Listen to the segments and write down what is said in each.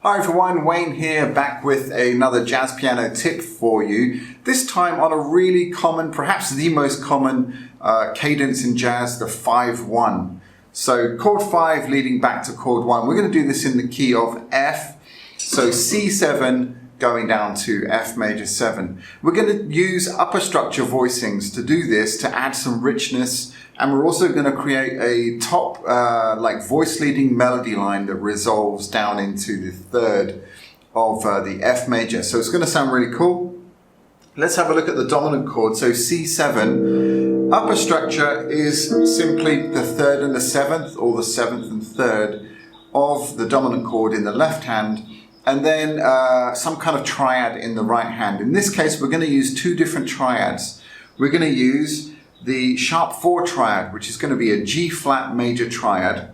Hi everyone, Wayne here, back with another jazz piano tip for you. This time on a really common, perhaps the most common cadence in jazz, the 5-1. So chord 5 leading back to chord 1. We're going to do this in the key of F, so C7 going down to F major 7. We're going to use upper structure voicings to do this, to add some richness, and we're also going to create a top like voice leading melody line that resolves down into the third of the F major. So it's going to sound really cool. Let's have a look at the dominant chord. So C7, upper structure is simply the 3rd and the 7th, or the 7th and 3rd of the dominant chord in the left hand, and then some kind of triad in the right hand. In this case, we're going to use two different triads. We're going to use the sharp 4 triad, which is going to be a G flat major triad.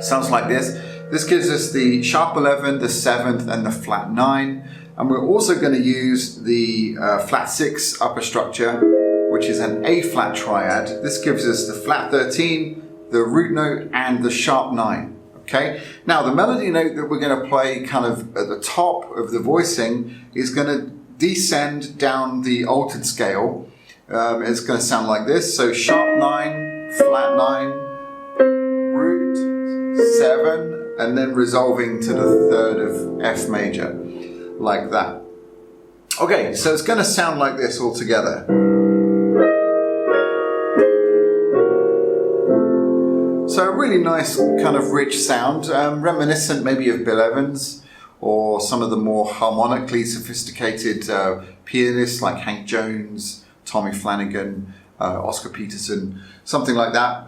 Sounds like this. This gives us the sharp 11, the 7th, and the flat 9. And we're also going to use the flat 6 upper structure, which is an A flat triad. This gives us the flat 13, the root note, and the sharp 9. Okay. Now the melody note that we're going to play kind of at the top of the voicing is going to descend down the altered scale. It's going to sound like this. So sharp 9, flat 9, root 7, and then resolving to the 3rd of F major, like that. Okay, so it's going to sound like this all together. So a really nice kind of rich sound, reminiscent maybe of Bill Evans or some of the more harmonically sophisticated pianists like Hank Jones, Tommy Flanagan, Oscar Peterson, something like that.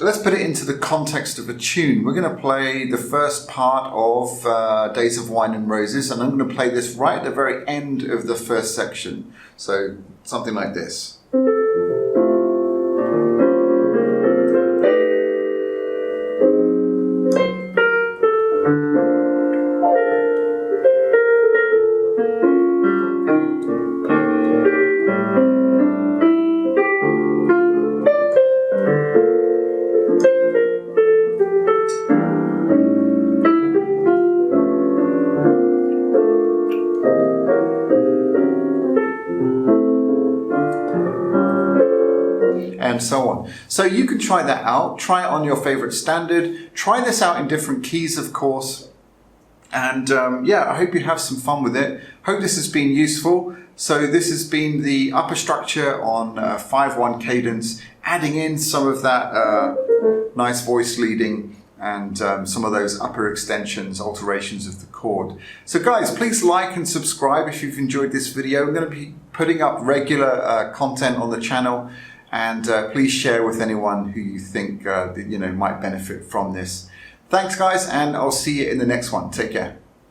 Let's put it into the context of a tune. We're going to play the first part of Days of Wine and Roses, and I'm going to play this right at the very end of the first section. So something like this. And so on. So you can try that out. Try it on your favorite standard. Try this out in different keys, of course. And yeah, I hope you have some fun with it. Hope this has been useful. So this has been the upper structure on 5-1 cadence, adding in some of that nice voice leading and some of those upper extensions, alterations of the chord. So guys, please like and subscribe if you've enjoyed this video. I'm going to be putting up regular content on the channel. And please share with anyone who you think might benefit from this. Thanks guys, and I'll see you in the next one. Take care.